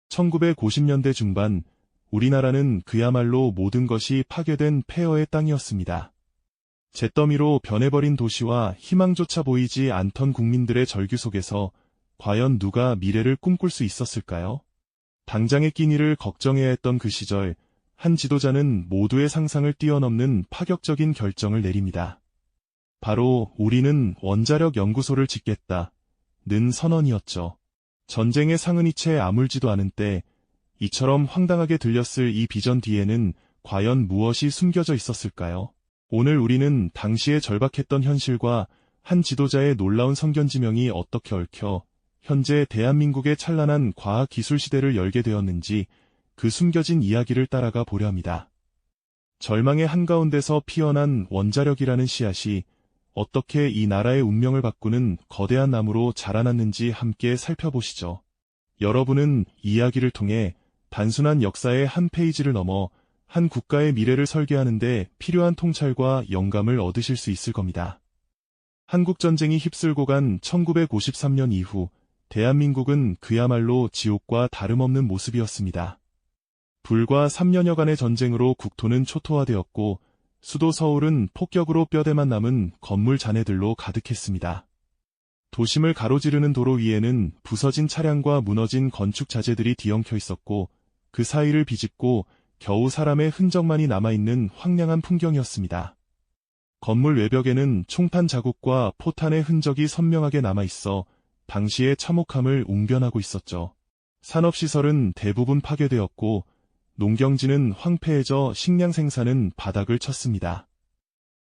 1950년대 중반, 우리나라는 그야말로 모든 것이 파괴된 폐허의 땅이었습니다. 잿더미로 변해버린 도시와 희망조차 보이지 않던 국민들의 절규 속에서 과연 누가 미래를 꿈꿀 수 있었을까요? 당장의 끼니를 걱정해야 했던 그 시절, 한 지도자는 모두의 상상을 뛰어넘는 파격적인 결정을 내립니다. 바로 우리는 원자력 연구소를 짓겠다. 는 선언이었죠. 전쟁의 상흔이 채 아물지도 않은 때, 이처럼 황당하게 들렸을 이 비전 뒤에는 과연 무엇이 숨겨져 있었을까요? 오늘 우리는 당시에 절박했던 현실과 한 지도자의 놀라운 선견지명이 어떻게 얽혀 현재 대한민국의 찬란한 과학기술 시대를 열게 되었는지 그 숨겨진 이야기를 따라가 보려 합니다. 절망의 한가운데서 피어난 원자력이라는 씨앗이 어떻게 이 나라의 운명을 바꾸는 거대한 나무로 자라났는지 함께 살펴보시죠. 여러분은 이야기를 통해 단순한 역사의 한 페이지를 넘어 한 국가의 미래를 설계하는 데 필요한 통찰과 영감을 얻으실 수 있을 겁니다. 한국전쟁이 휩쓸고 간 1953년 이후 대한민국은 그야말로 지옥과 다름없는 모습이었습니다. 불과 3년여간의 전쟁으로 국토는 초토화되었고 수도 서울은 폭격으로 뼈대만 남은 건물 잔해들로 가득했습니다. 도심을 가로지르는 도로 위에는 부서진 차량과 무너진 건축 자재들이 뒤엉켜 있었고 그 사이를 비집고 겨우 사람의 흔적만이 남아있는 황량한 풍경이었습니다. 건물 외벽에는 총탄 자국과 포탄의 흔적이 선명하게 남아있어 당시의 참혹함을 웅변하고 있었죠. 산업시설은 대부분 파괴되었고 농경지는 황폐해져 식량 생산은 바닥을 쳤습니다.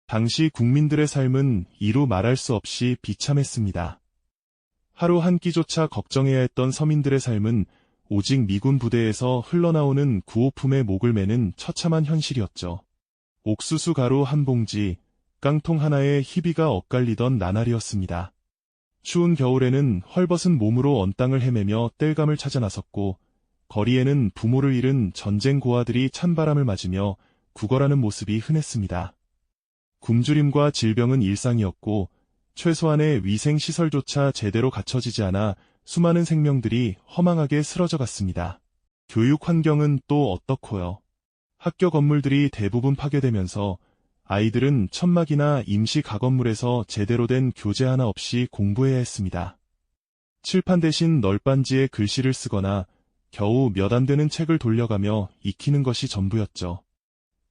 당시 국민들의 삶은 이루 말할 수 없이 비참했습니다. 하루 한 끼조차 걱정해야 했던 서민들의 삶은 오직 미군 부대에서 흘러나오는 구호품에 목을 매는 처참한 현실이었죠. 옥수수 가루 한 봉지, 깡통 하나에 희비가 엇갈리던 나날이었습니다. 추운 겨울에는 헐벗은 몸으로 언 땅을 헤매며 땔감을 찾아 나섰고 거리에는 부모를 잃은 전쟁 고아들이 찬바람을 맞으며 구걸하는 모습이 흔했습니다. 굶주림과 질병은 일상이었고 최소한의 위생시설조차 제대로 갖춰지지 않아 수많은 생명들이 허망하게 쓰러져 갔습니다. 교육 환경은 또 어떻고요? 학교 건물들이 대부분 파괴되면서 아이들은 천막이나 임시 가건물에서 제대로 된 교재 하나 없이 공부해야 했습니다. 칠판 대신 널빤지에 글씨를 쓰거나 겨우 몇 안 되는 책을 돌려가며 익히는 것이 전부였죠.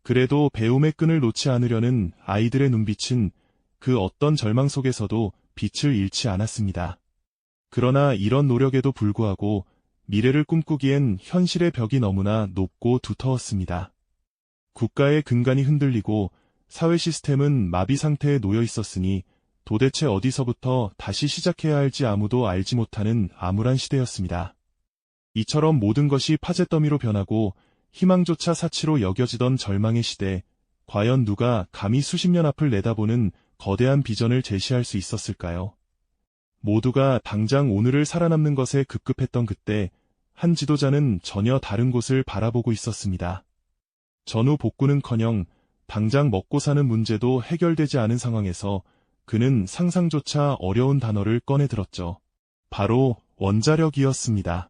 그래도 배움의 끈을 놓지 않으려는 아이들의 눈빛은 그 어떤 절망 속에서도 빛을 잃지 않았습니다. 그러나 이런 노력에도 불구하고 미래를 꿈꾸기엔 현실의 벽이 너무나 높고 두터웠습니다. 국가의 근간이 흔들리고 사회 시스템은 마비 상태에 놓여 있었으니 도대체 어디서부터 다시 시작해야 할지 아무도 알지 못하는 암울한 시대였습니다. 이처럼 모든 것이 파잿더미로 변하고 희망조차 사치로 여겨지던 절망의 시대, 과연 누가 감히 수십 년 앞을 내다보는 거대한 비전을 제시할 수 있었을까요? 모두가 당장 오늘을 살아남는 것에 급급했던 그때 한 지도자는 전혀 다른 곳을 바라보고 있었습니다. 전후 복구는커녕 당장 먹고 사는 문제도 해결되지 않은 상황에서 그는 상상조차 어려운 단어를 꺼내들었죠. 바로 원자력이었습니다.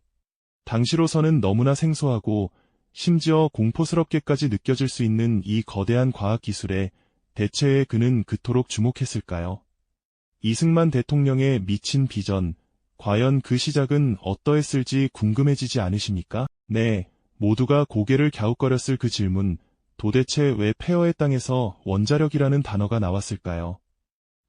당시로서는 너무나 생소하고 심지어 공포스럽게까지 느껴질 수 있는 이 거대한 과학기술에 대체에 그는 그토록 주목했을까요? 이승만 대통령의 미친 비전, 과연 그 시작은 어떠했을지 궁금해지지 않으십니까? 네, 모두가 고개를 갸웃거렸을 그 질문, 도대체 왜 폐허의 땅에서 원자력이라는 단어가 나왔을까요?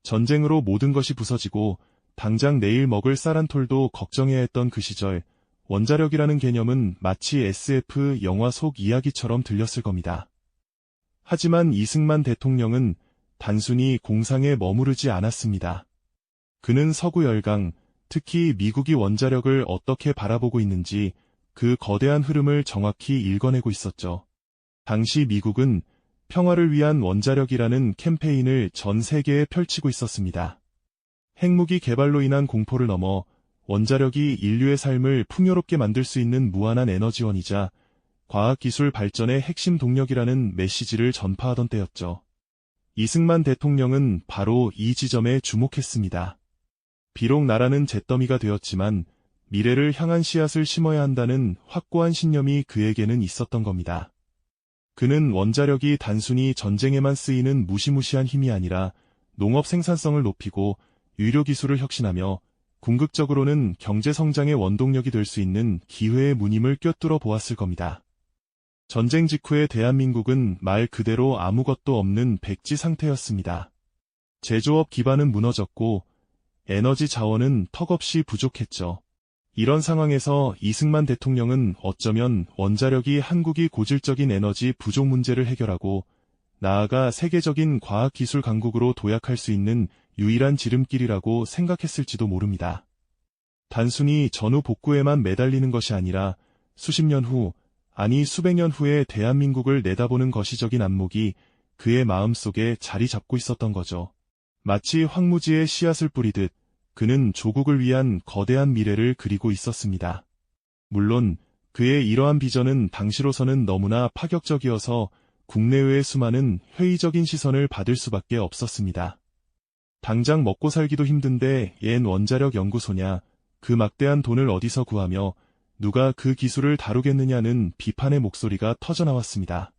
전쟁으로 모든 것이 부서지고 당장 내일 먹을 쌀 한 톨도 걱정해야 했던 그 시절, 원자력이라는 개념은 마치 SF 영화 속 이야기처럼 들렸을 겁니다. 하지만 이승만 대통령은 단순히 공상에 머무르지 않았습니다. 그는 서구 열강, 특히 미국이 원자력을 어떻게 바라보고 있는지 그 거대한 흐름을 정확히 읽어내고 있었죠. 당시 미국은 평화를 위한 원자력이라는 캠페인을 전 세계에 펼치고 있었습니다. 핵무기 개발로 인한 공포를 넘어 원자력이 인류의 삶을 풍요롭게 만들 수 있는 무한한 에너지원이자 과학기술 발전의 핵심 동력이라는 메시지를 전파하던 때였죠. 이승만 대통령은 바로 이 지점에 주목했습니다. 비록 나라는 잿더미가 되었지만 미래를 향한 씨앗을 심어야 한다는 확고한 신념이 그에게는 있었던 겁니다. 그는 원자력이 단순히 전쟁에만 쓰이는 무시무시한 힘이 아니라 농업 생산성을 높이고 의료기술을 혁신하며 궁극적으로는 경제성장의 원동력이 될 수 있는 기회의 문임을 꿰뚫어 보았을 겁니다. 전쟁 직후의 대한민국은 말 그대로 아무것도 없는 백지 상태였습니다. 제조업 기반은 무너졌고 에너지 자원은 턱없이 부족했죠. 이런 상황에서 이승만 대통령은 어쩌면 원자력이 한국이 고질적인 에너지 부족 문제를 해결하고 나아가 세계적인 과학기술 강국으로 도약할 수 있는 유일한 지름길이라고 생각했을지도 모릅니다. 단순히 전후 복구에만 매달리는 것이 아니라 수십 년 후, 아니 수백 년 후에 대한민국을 내다보는 거시적인 안목이 그의 마음속에 자리 잡고 있었던 거죠. 마치 황무지에 씨앗을 뿌리듯 그는 조국을 위한 거대한 미래를 그리고 있었습니다. 물론 그의 이러한 비전은 당시로서는 너무나 파격적이어서 국내외의 수많은 회의적인 시선을 받을 수밖에 없었습니다. 당장 먹고 살기도 힘든데 얜 원자력 연구소냐, 그 막대한 돈을 어디서 구하며 누가 그 기술을 다루겠느냐는 비판의 목소리가 터져나왔습니다.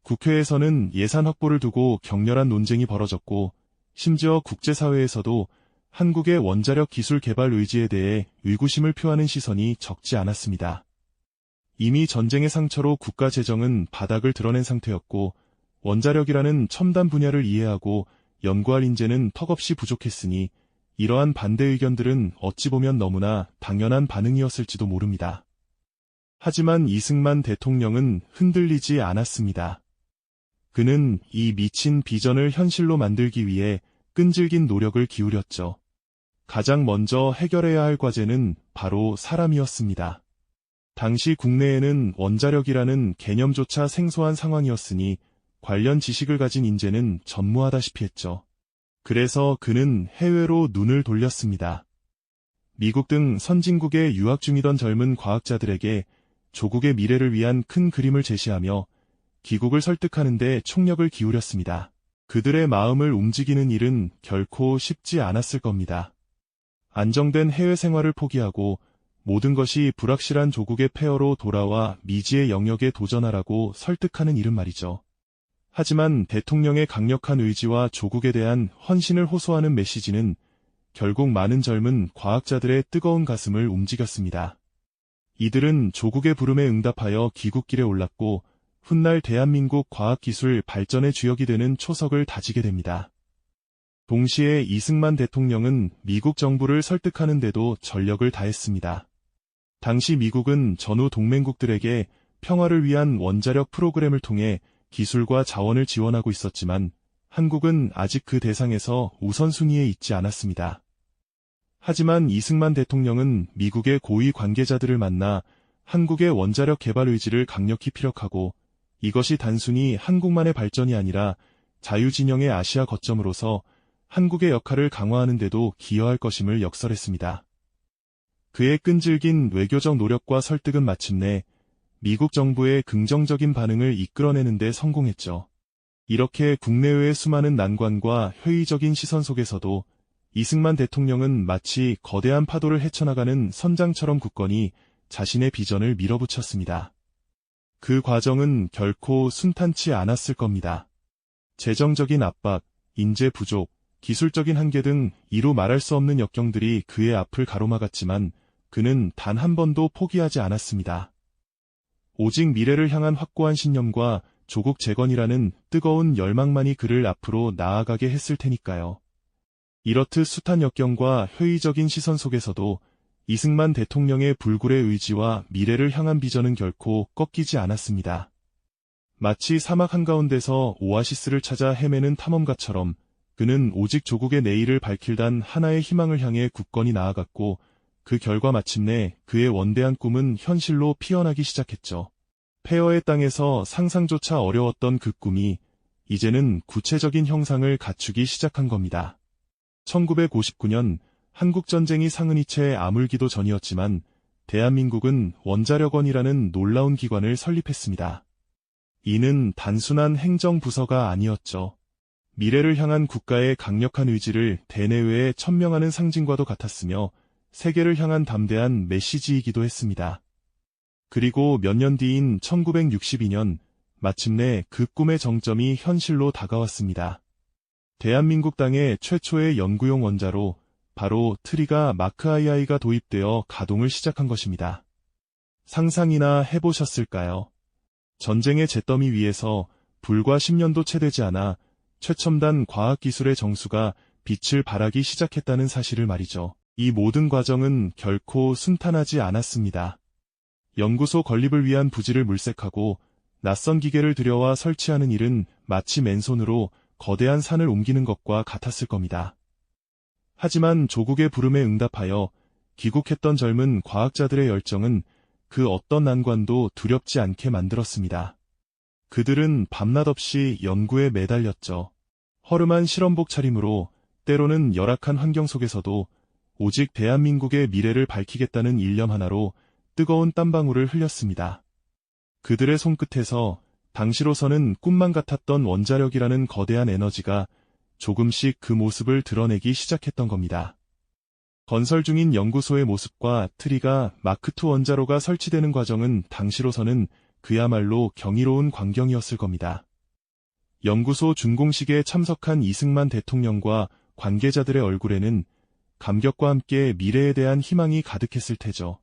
국회에서는 예산 확보를 두고 격렬한 논쟁이 벌어졌고 심지어 국제사회에서도 한국의 원자력 기술 개발 의지에 대해 의구심을 표하는 시선이 적지 않았습니다. 이미 전쟁의 상처로 국가 재정은 바닥을 드러낸 상태였고 원자력이라는 첨단 분야를 이해하고 연구할 인재는 턱없이 부족했으니 이러한 반대 의견들은 어찌 보면 너무나 당연한 반응이었을지도 모릅니다. 하지만 이승만 대통령은 흔들리지 않았습니다. 그는 이 미친 비전을 현실로 만들기 위해 끈질긴 노력을 기울였죠. 가장 먼저 해결해야 할 과제는 바로 사람이었습니다. 당시 국내에는 원자력이라는 개념조차 생소한 상황이었으니 관련 지식을 가진 인재는 전무하다시피 했죠. 그래서 그는 해외로 눈을 돌렸습니다. 미국 등 선진국에 유학 중이던 젊은 과학자들에게 조국의 미래를 위한 큰 그림을 제시하며 기국을 설득하는 데 총력을 기울였습니다. 그들의 마음을 움직이는 일은 결코 쉽지 않았을 겁니다. 안정된 해외 생활을 포기하고 모든 것이 불확실한 조국의 폐허로 돌아와 미지의 영역에 도전하라고 설득하는 일은 말이죠. 하지만 대통령의 강력한 의지와 조국에 대한 헌신을 호소하는 메시지는 결국 많은 젊은 과학자들의 뜨거운 가슴을 움직였습니다. 이들은 조국의 부름에 응답하여 귀국길에 올랐고 훗날 대한민국 과학기술 발전의 주역이 되는 초석을 다지게 됩니다. 동시에 이승만 대통령은 미국 정부를 설득하는 데도 전력을 다했습니다. 당시 미국은 전후 동맹국들에게 평화를 위한 원자력 프로그램을 통해 기술과 자원을 지원하고 있었지만 한국은 아직 그 대상에서 우선순위에 있지 않았습니다. 하지만 이승만 대통령은 미국의 고위 관계자들을 만나 한국의 원자력 개발 의지를 강력히 피력하고 이것이 단순히 한국만의 발전이 아니라 자유진영의 아시아 거점으로서 한국의 역할을 강화하는 데도 기여할 것임을 역설했습니다. 그의 끈질긴 외교적 노력과 설득은 마침내 미국 정부의 긍정적인 반응을 이끌어내는 데 성공했죠. 이렇게 국내외의 수많은 난관과 회의적인 시선 속에서도 이승만 대통령은 마치 거대한 파도를 헤쳐나가는 선장처럼 굳건히 자신의 비전을 밀어붙였습니다. 그 과정은 결코 순탄치 않았을 겁니다. 재정적인 압박, 인재 부족, 기술적인 한계 등 이루 말할 수 없는 역경들이 그의 앞을 가로막았지만 그는 단 한 번도 포기하지 않았습니다. 오직 미래를 향한 확고한 신념과 조국 재건이라는 뜨거운 열망만이 그를 앞으로 나아가게 했을 테니까요. 이렇듯 숱한 역경과 회의적인 시선 속에서도 이승만 대통령의 불굴의 의지와 미래를 향한 비전은 결코 꺾이지 않았습니다. 마치 사막 한가운데서 오아시스를 찾아 헤매는 탐험가처럼 그는 오직 조국의 내일을 밝힐 단 하나의 희망을 향해 굳건히 나아갔고 그 결과 마침내 그의 원대한 꿈은 현실로 피어나기 시작했죠. 폐허의 땅에서 상상조차 어려웠던 그 꿈이 이제는 구체적인 형상을 갖추기 시작한 겁니다. 1959년 한국전쟁이 상흔이 채 아물기도 전이었지만 대한민국은 원자력원이라는 놀라운 기관을 설립했습니다. 이는 단순한 행정부서가 아니었죠. 미래를 향한 국가의 강력한 의지를 대내외에 천명하는 상징과도 같았으며 세계를 향한 담대한 메시지이기도 했습니다. 그리고 몇 년 뒤인 1962년, 마침내 그 꿈의 정점이 현실로 다가왔습니다. 대한민국 땅의 최초의 연구용 원자로 바로 트리가 마크 II가 도입되어 가동을 시작한 것입니다. 상상이나 해보셨을까요? 전쟁의 잿더미 위에서 불과 10년도 채 되지 않아 최첨단 과학기술의 정수가 빛을 발하기 시작했다는 사실을 말이죠. 이 모든 과정은 결코 순탄하지 않았습니다. 연구소 건립을 위한 부지를 물색하고 낯선 기계를 들여와 설치하는 일은 마치 맨손으로 거대한 산을 옮기는 것과 같았을 겁니다. 하지만 조국의 부름에 응답하여 귀국했던 젊은 과학자들의 열정은 그 어떤 난관도 두렵지 않게 만들었습니다. 그들은 밤낮 없이 연구에 매달렸죠. 허름한 실험복 차림으로 때로는 열악한 환경 속에서도 오직 대한민국의 미래를 밝히겠다는 일념 하나로 뜨거운 땀방울을 흘렸습니다. 그들의 손끝에서 당시로서는 꿈만 같았던 원자력이라는 거대한 에너지가 조금씩 그 모습을 드러내기 시작했던 겁니다. 건설 중인 연구소의 모습과 트리가 마크2 원자로가 설치되는 과정은 당시로서는 그야말로 경이로운 광경이었을 겁니다. 연구소 준공식에 참석한 이승만 대통령과 관계자들의 얼굴에는 감격과 함께 미래에 대한 희망이 가득했을 테죠.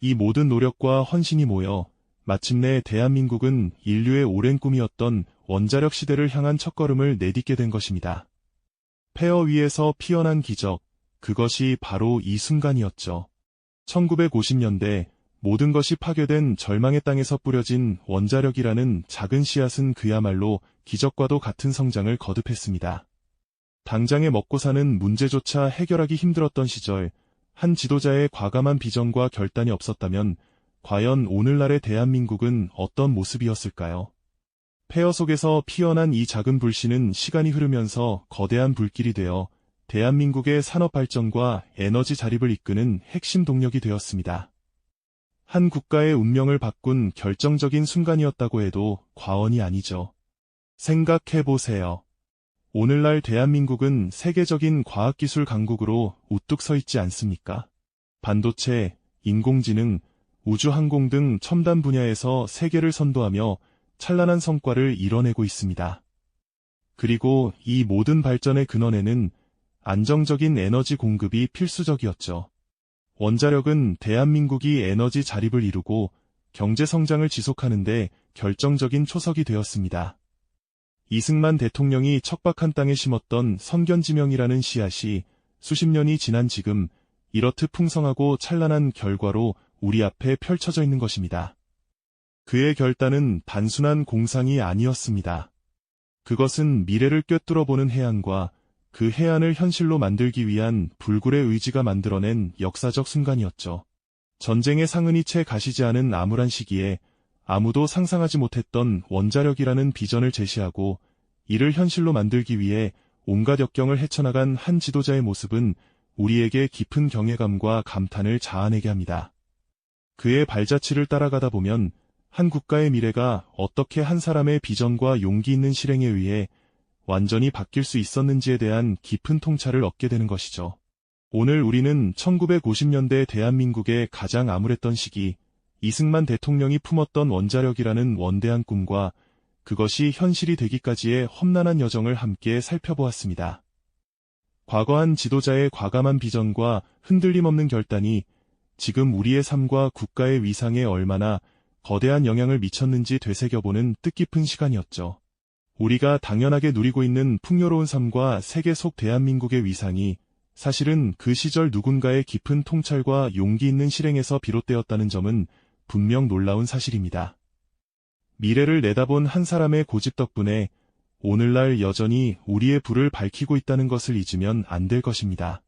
이 모든 노력과 헌신이 모여 마침내 대한민국은 인류의 오랜 꿈이었던 원자력 시대를 향한 첫걸음을 내딛게 된 것입니다. 폐허 위에서 피어난 기적, 그것이 바로 이 순간이었죠. 1950년대 모든 것이 파괴된 절망의 땅에서 뿌려진 원자력이라는 작은 씨앗은 그야말로 기적과도 같은 성장을 거듭했습니다. 당장에 먹고 사는 문제조차 해결하기 힘들었던 시절, 한 지도자의 과감한 비전과 결단이 없었다면 과연 오늘날의 대한민국은 어떤 모습이었을까요? 폐허 속에서 피어난 이 작은 불씨는 시간이 흐르면서 거대한 불길이 되어 대한민국의 산업 발전과 에너지 자립을 이끄는 핵심 동력이 되었습니다. 한 국가의 운명을 바꾼 결정적인 순간이었다고 해도 과언이 아니죠. 생각해보세요. 오늘날 대한민국은 세계적인 과학기술 강국으로 우뚝 서 있지 않습니까? 반도체, 인공지능, 우주항공 등 첨단 분야에서 세계를 선도하며 찬란한 성과를 이뤄내고 있습니다. 그리고 이 모든 발전의 근원에는 안정적인 에너지 공급이 필수적이었죠. 원자력은 대한민국이 에너지 자립을 이루고 경제 성장을 지속하는데 결정적인 초석이 되었습니다. 이승만 대통령이 척박한 땅에 심었던 선견지명이라는 씨앗이 수십 년이 지난 지금 이렇듯 풍성하고 찬란한 결과로 우리 앞에 펼쳐져 있는 것입니다. 그의 결단은 단순한 공상이 아니었습니다. 그것은 미래를 꿰뚫어보는 해안과 그 해안을 현실로 만들기 위한 불굴의 의지가 만들어낸 역사적 순간이었죠. 전쟁의 상흔이 채 가시지 않은 암울한 시기에 아무도 상상하지 못했던 원자력이라는 비전을 제시하고 이를 현실로 만들기 위해 온갖 역경을 헤쳐나간 한 지도자의 모습은 우리에게 깊은 경외감과 감탄을 자아내게 합니다. 그의 발자취를 따라가다 보면 한 국가의 미래가 어떻게 한 사람의 비전과 용기 있는 실행에 의해 완전히 바뀔 수 있었는지에 대한 깊은 통찰을 얻게 되는 것이죠. 오늘 우리는 1950년대 대한민국의 가장 암울했던 시기, 이승만 대통령이 품었던 원자력이라는 원대한 꿈과 그것이 현실이 되기까지의 험난한 여정을 함께 살펴보았습니다. 과거한 지도자의 과감한 비전과 흔들림 없는 결단이 지금 우리의 삶과 국가의 위상에 얼마나 거대한 영향을 미쳤는지 되새겨보는 뜻깊은 시간이었죠. 우리가 당연하게 누리고 있는 풍요로운 삶과 세계 속 대한민국의 위상이 사실은 그 시절 누군가의 깊은 통찰과 용기 있는 실행에서 비롯되었다는 점은 분명 놀라운 사실입니다. 미래를 내다본 한 사람의 고집 덕분에 오늘날 여전히 우리의 불을 밝히고 있다는 것을 잊으면 안 될 것입니다.